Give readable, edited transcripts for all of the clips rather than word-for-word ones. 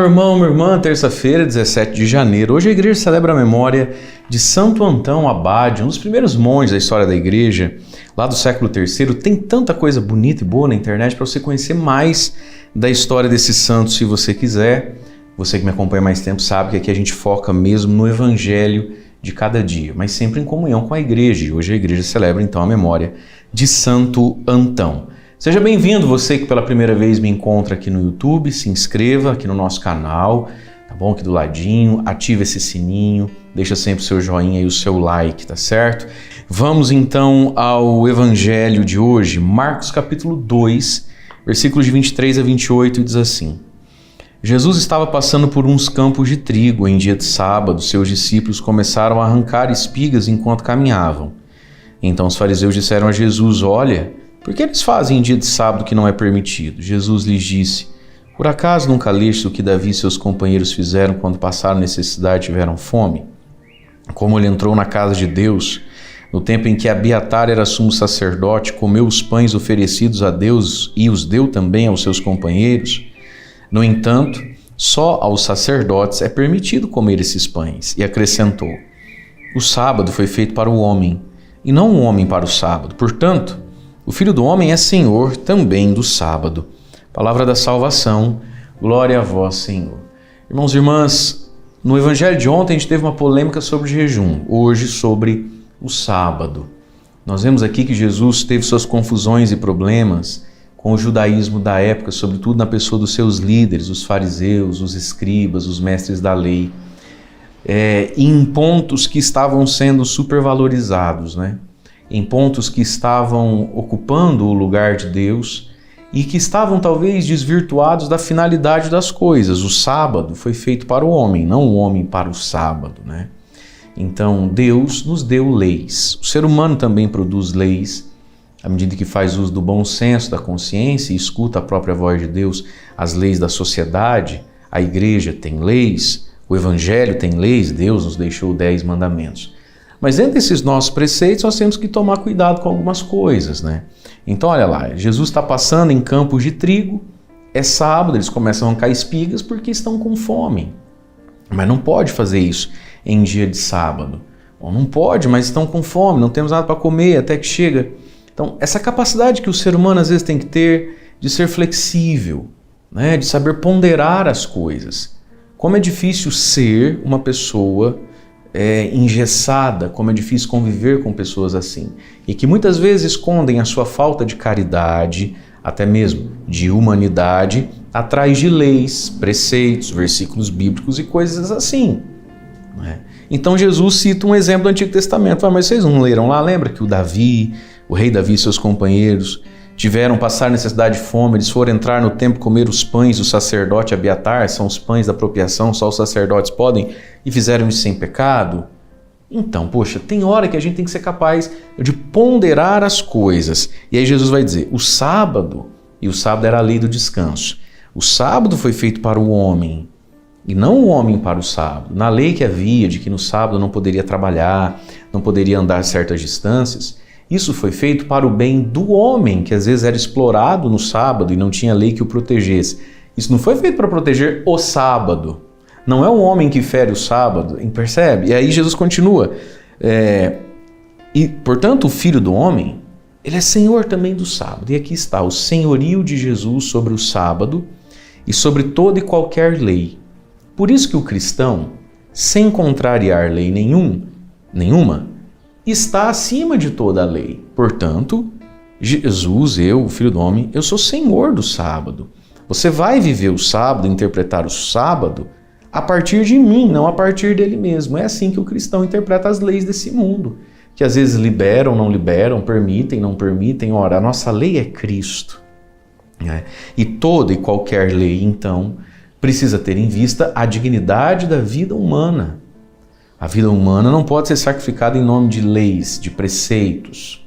meu irmão, minha irmã, terça-feira, 17 de janeiro. Hoje a igreja celebra a memória de Santo Antão Abade, um dos primeiros monges da história da igreja, lá do século III. Tem tanta coisa bonita e boa na internet para você conhecer mais da história desse santo, se você quiser. Você que me acompanha mais tempo sabe que aqui a gente foca mesmo no evangelho de cada dia, mas sempre em comunhão com a igreja. E hoje a igreja celebra então a memória de Santo Antão. Seja bem-vindo, você que pela primeira vez me encontra aqui no YouTube, se inscreva aqui no nosso canal, tá bom? Aqui do ladinho, ative esse sininho, deixa sempre o seu joinha e o seu like, tá certo? Vamos então ao evangelho de hoje, Marcos capítulo 2, versículos de 23 a 28, e diz assim: Jesus estava passando por uns campos de trigo em dia de sábado. Seus discípulos começaram a arrancar espigas enquanto caminhavam. Então os fariseus disseram a Jesus: olha, por que eles fazem em dia de sábado que não é permitido? Jesus lhes disse: por acaso nunca leste o que Davi e seus companheiros fizeram quando passaram necessidade e tiveram fome? Como ele entrou na casa de Deus, no tempo em que Abiatar era sumo sacerdote, comeu os pães oferecidos a Deus e os deu também aos seus companheiros? No entanto, só aos sacerdotes é permitido comer esses pães. E acrescentou: o sábado foi feito para o homem, e não o homem para o sábado. Portanto, o Filho do Homem é Senhor também do sábado. Palavra da salvação, glória a vós, Senhor. Irmãos e irmãs, no evangelho de ontem a gente teve uma polêmica sobre jejum, hoje sobre o sábado. Nós vemos aqui que Jesus teve suas confusões e problemas com o judaísmo da época, sobretudo na pessoa dos seus líderes, os fariseus, os escribas, os mestres da lei, em pontos que estavam sendo supervalorizados, né? Em pontos que estavam ocupando o lugar de Deus e que estavam talvez desvirtuados da finalidade das coisas. O sábado foi feito para o homem, não o homem para o sábado, né? Então Deus nos deu leis. O ser humano também produz leis, à medida que faz uso do bom senso, da consciência e escuta a própria voz de Deus, as leis da sociedade. A igreja tem leis, o evangelho tem leis, Deus nos deixou 10 mandamentos. Mas dentro desses nossos preceitos nós temos que tomar cuidado com algumas coisas, né? Então olha lá, Jesus está passando em campos de trigo, é sábado, eles começam a arrancar espigas porque estão com fome. Mas não pode fazer isso em dia de sábado. Bom, não pode, mas estão com fome, não temos nada para comer até que chega. Então essa capacidade que o ser humano às vezes tem que ter de ser flexível, né? De saber ponderar as coisas. Como é difícil ser uma pessoa engessada, como é difícil conviver com pessoas assim, e que muitas vezes escondem a sua falta de caridade, até mesmo de humanidade, atrás de leis, preceitos, versículos bíblicos e coisas assim, né? Então Jesus cita um exemplo do Antigo Testamento. Mas vocês não leram lá? Lembra que o rei Davi e seus companheiros tiveram passar necessidade de fome, eles foram entrar no templo comer os pães do sacerdote Abiatar, são os pães da apropriação, só os sacerdotes podem, e fizeram isso sem pecado? Então, poxa, tem hora que a gente tem que ser capaz de ponderar as coisas. E aí Jesus vai dizer, o sábado era a lei do descanso. O sábado foi feito para o homem, e não o homem para o sábado. Na lei que havia de que no sábado não poderia trabalhar, não poderia andar certas distâncias, isso foi feito para o bem do homem, que às vezes era explorado no sábado e não tinha lei que o protegesse. Isso não foi feito para proteger o sábado. Não é o homem que fere o sábado, percebe? E aí Jesus continua. E, portanto, o Filho do Homem, ele é Senhor também do sábado. E aqui está o senhorio de Jesus sobre o sábado e sobre toda e qualquer lei. Por isso que o cristão, sem contrariar lei nenhuma, está acima de toda a lei. Portanto, Jesus, o Filho do Homem, eu sou Senhor do sábado. Você vai viver o sábado, interpretar o sábado a partir de mim, não a partir dele mesmo. É assim que o cristão interpreta as leis desse mundo, que às vezes liberam, não liberam, permitem, não permitem. Ora, a nossa lei é Cristo, né? E toda e qualquer lei, então, precisa ter em vista a dignidade da vida humana. A vida humana não pode ser sacrificada em nome de leis, de preceitos.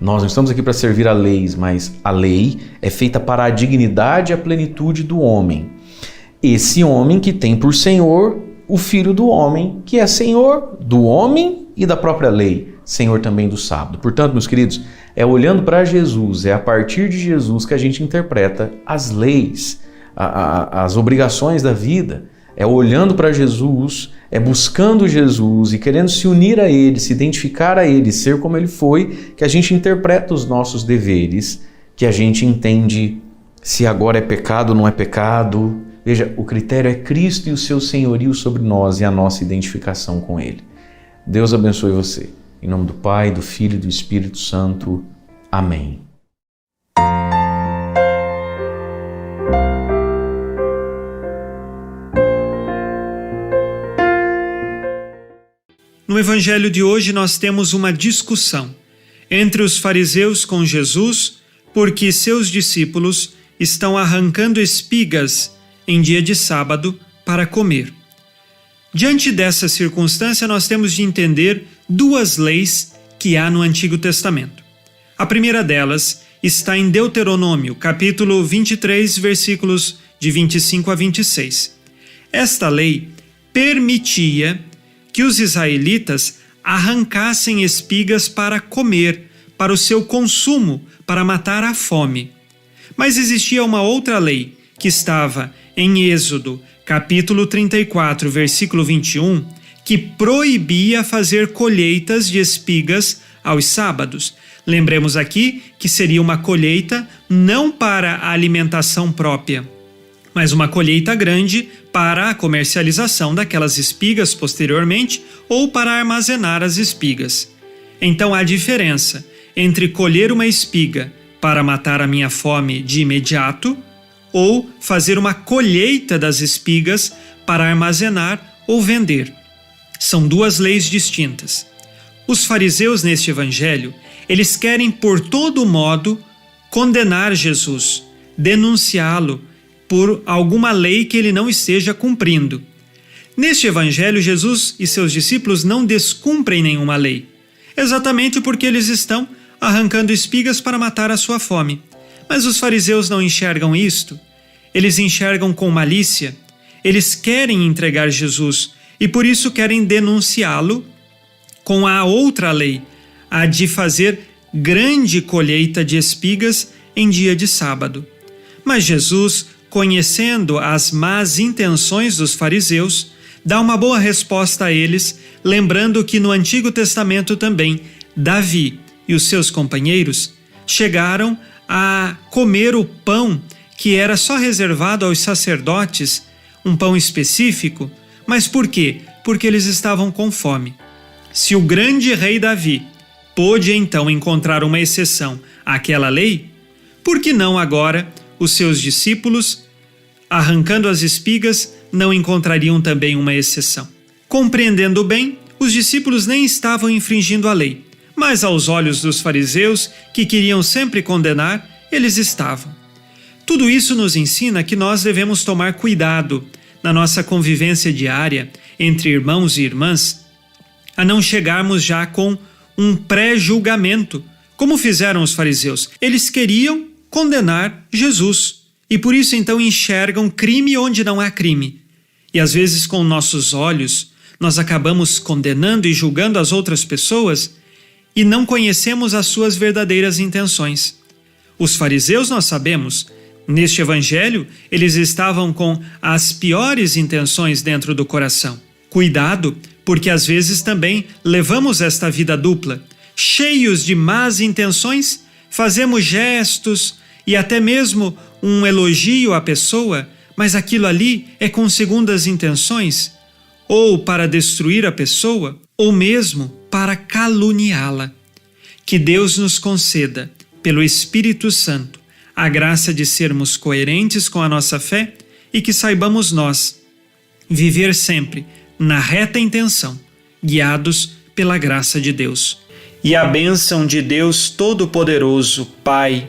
Nós não estamos aqui para servir a leis, mas a lei é feita para a dignidade e a plenitude do homem. Esse homem que tem por Senhor o Filho do Homem, que é Senhor do homem e da própria lei, Senhor também do sábado. Portanto, meus queridos, é olhando para Jesus, é a partir de Jesus que a gente interpreta as leis. as obrigações da vida. É olhando para Jesus, é buscando Jesus e querendo se unir a Ele, se identificar a Ele, ser como Ele foi, que a gente interpreta os nossos deveres, que a gente entende se agora é pecado ou não é pecado. Veja, o critério é Cristo e o seu senhorio sobre nós e a nossa identificação com Ele. Deus abençoe você. Em nome do Pai, do Filho e do Espírito Santo. Amém. No Evangelho de hoje nós temos uma discussão entre os fariseus com Jesus, porque seus discípulos estão arrancando espigas em dia de sábado para comer. Diante dessa circunstância, nós temos de entender duas leis que há no Antigo Testamento. A primeira delas está em Deuteronômio, capítulo 23, versículos de 25 a 26. Esta lei permitia que os israelitas arrancassem espigas para comer, para o seu consumo, para matar a fome. Mas existia uma outra lei que estava em Êxodo, capítulo 34, versículo 21, que proibia fazer colheitas de espigas aos sábados. Lembremos aqui que seria uma colheita não para a alimentação própria, mas uma colheita grande para a comercialização daquelas espigas posteriormente ou para armazenar as espigas. Então há diferença entre colher uma espiga para matar a minha fome de imediato ou fazer uma colheita das espigas para armazenar ou vender. São duas leis distintas. Os fariseus neste evangelho, eles querem por todo modo condenar Jesus, denunciá-lo por alguma lei que ele não esteja cumprindo. Neste evangelho, Jesus e seus discípulos não descumprem nenhuma lei, exatamente porque eles estão arrancando espigas para matar a sua fome. Mas os fariseus não enxergam isto. Eles enxergam com malícia. Eles querem entregar Jesus e por isso querem denunciá-lo com a outra lei, a de fazer grande colheita de espigas em dia de sábado. Mas Jesus, conhecendo as más intenções dos fariseus, dá uma boa resposta a eles, lembrando que no Antigo Testamento também Davi e os seus companheiros chegaram a comer o pão que era só reservado aos sacerdotes, um pão específico. Mas por quê? Porque eles estavam com fome. Se o grande rei Davi pôde então encontrar uma exceção àquela lei, por que não agora os seus discípulos, arrancando as espigas, não encontrariam também uma exceção? Compreendendo bem, os discípulos nem estavam infringindo a lei, mas aos olhos dos fariseus, que queriam sempre condenar, eles estavam. Tudo isso nos ensina que nós devemos tomar cuidado na nossa convivência diária entre irmãos e irmãs, a não chegarmos já com um pré-julgamento, como fizeram os fariseus. Eles queriam condenar Jesus e por isso então enxergam crime onde não há crime. E às vezes com nossos olhos nós acabamos condenando e julgando as outras pessoas e não conhecemos as suas verdadeiras intenções. Os fariseus, nós sabemos, neste evangelho, eles estavam com as piores intenções dentro do coração. Cuidado, porque às vezes também levamos esta vida dupla. Cheios de más intenções, fazemos gestos e até mesmo um elogio à pessoa, mas aquilo ali é com segundas intenções, ou para destruir a pessoa, ou mesmo para caluniá-la. Que Deus nos conceda, pelo Espírito Santo, a graça de sermos coerentes com a nossa fé e que saibamos nós viver sempre na reta intenção, guiados pela graça de Deus. E a bênção de Deus Todo-Poderoso, Pai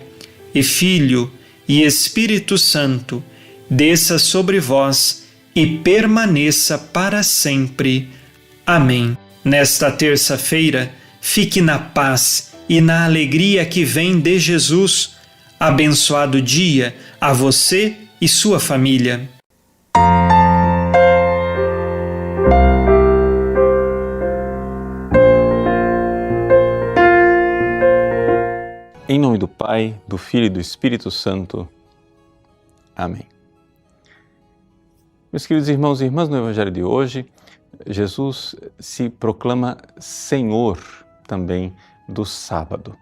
e Filho e Espírito Santo, desça sobre vós e permaneça para sempre. Amém. Nesta terça-feira, fique na paz e na alegria que vem de Jesus. Abençoado dia a você e sua família. Em nome do Pai, do Filho e do Espírito Santo. Amém. Meus queridos irmãos e irmãs, no Evangelho de hoje, Jesus se proclama Senhor também do sábado.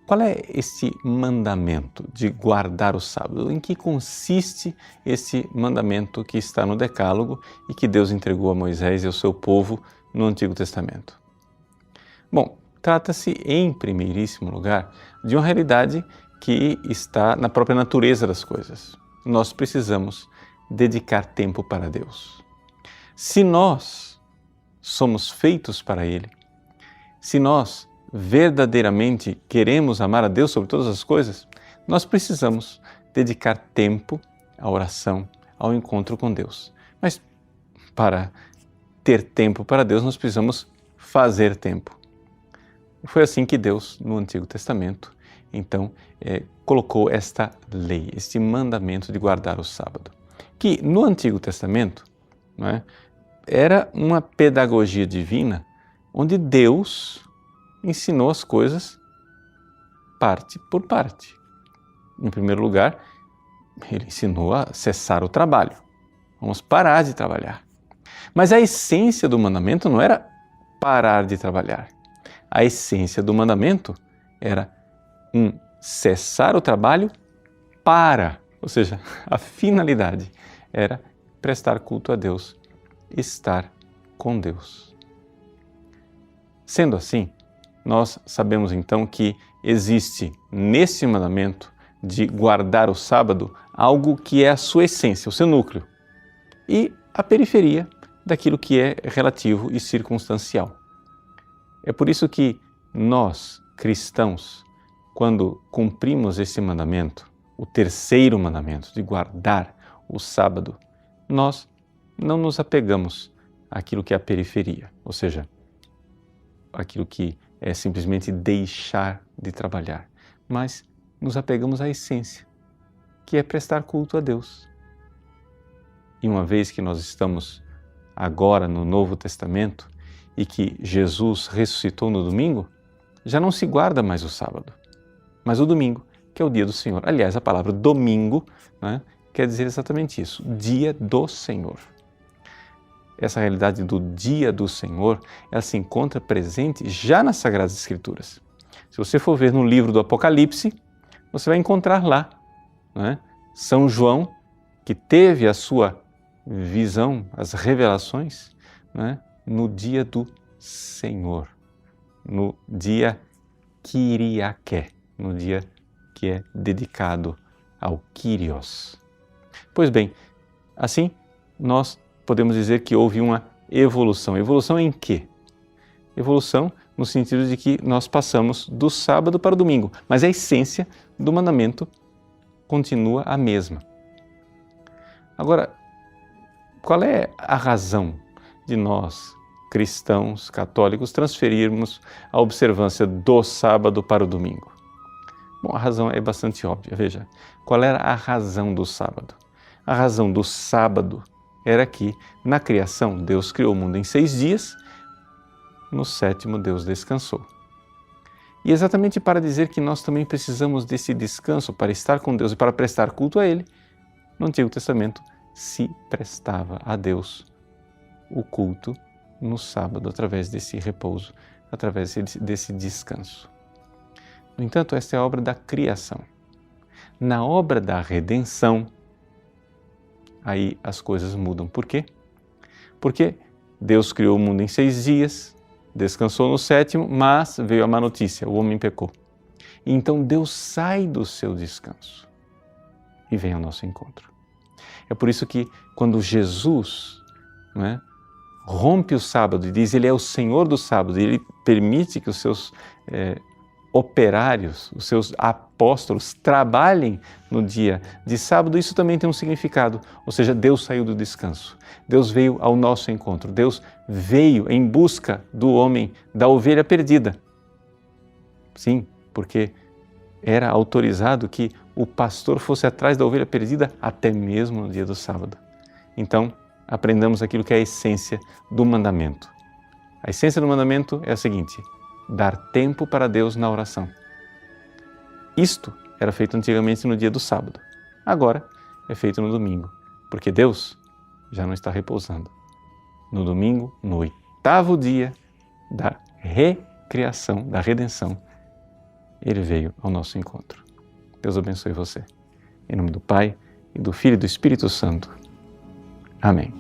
Qual é esse mandamento de guardar o sábado? Em que consiste esse mandamento que está no Decálogo e que Deus entregou a Moisés e ao seu povo no Antigo Testamento? Bom, trata-se, em primeiríssimo lugar, de uma realidade que está na própria natureza das coisas. Nós precisamos dedicar tempo para Deus. Se nós somos feitos para Ele, se nós verdadeiramente queremos amar a Deus sobre todas as coisas, nós precisamos dedicar tempo à oração, ao encontro com Deus. Mas para ter tempo para Deus, nós precisamos fazer tempo. Foi assim que Deus, no Antigo Testamento, então, colocou esta lei, este mandamento de guardar o sábado, que no Antigo Testamento, não é, era uma pedagogia divina onde Deus ensinou as coisas parte por parte. Em primeiro lugar, Ele ensinou a cessar o trabalho. Vamos parar de trabalhar. Mas a essência do mandamento não era parar de trabalhar. A essência do mandamento era cessar o trabalho para, ou seja, a finalidade era prestar culto a Deus, estar com Deus. Sendo assim, nós sabemos então que existe nesse mandamento de guardar o sábado algo que é a sua essência, o seu núcleo, e a periferia daquilo que é relativo e circunstancial. É por isso que nós, cristãos, quando cumprimos esse mandamento, o terceiro mandamento de guardar o sábado, nós não nos apegamos àquilo que é a periferia, ou seja, aquilo que é simplesmente deixar de trabalhar, mas nos apegamos à essência, que é prestar culto a Deus. E uma vez que nós estamos agora no Novo Testamento e que Jesus ressuscitou no domingo, já não se guarda mais o sábado, mas o domingo, que é o dia do Senhor. Aliás, a palavra domingo, né, quer dizer exatamente isso, dia do Senhor. Essa realidade do dia do Senhor, ela se encontra presente já nas Sagradas Escrituras. Se você for ver no livro do Apocalipse, você vai encontrar lá, né, São João, que teve a sua visão, as revelações, né, no dia do Senhor, no dia Kyriaké, no dia que é dedicado ao Kyrios. Pois bem, assim nós podemos dizer que houve uma evolução. Evolução em quê? Evolução no sentido de que nós passamos do sábado para o domingo, mas a essência do mandamento continua a mesma. Agora, qual é a razão de nós, cristãos, católicos, transferirmos a observância do sábado para o domingo? Bom, a razão é bastante óbvia. Veja, qual era a razão do sábado? A razão do sábado era que, na criação, Deus criou o mundo em 6 dias, no 7º Deus descansou. E exatamente para dizer que nós também precisamos desse descanso para estar com Deus e para prestar culto a Ele, no Antigo Testamento se prestava a Deus o culto no sábado, através desse repouso, através desse descanso. No entanto, esta é a obra da criação. Na obra da redenção, aí as coisas mudam. Por quê? Porque Deus criou o mundo em 6 dias, descansou no 7º, mas veio a má notícia, o homem pecou. E então Deus sai do seu descanso e vem ao nosso encontro. É por isso que quando Jesus, não é, rompe o sábado e diz Ele é o Senhor do sábado, e Ele permite que os seus operários, os seus apóstolos trabalhem no dia de sábado, isso também tem um significado, ou seja, Deus saiu do descanso, Deus veio ao nosso encontro, Deus veio em busca do homem, da ovelha perdida. Sim, porque era autorizado que o pastor fosse atrás da ovelha perdida até mesmo no dia do sábado. Então, aprendamos aquilo que é a essência do mandamento. A essência do mandamento é a seguinte: dar tempo para Deus na oração. Isto era feito antigamente no dia do sábado. Agora é feito no domingo, porque Deus já não está repousando. No domingo, no 8º dia da recriação, da redenção, Ele veio ao nosso encontro. Deus abençoe você. Em nome do Pai, e do Filho e do Espírito Santo. Amém.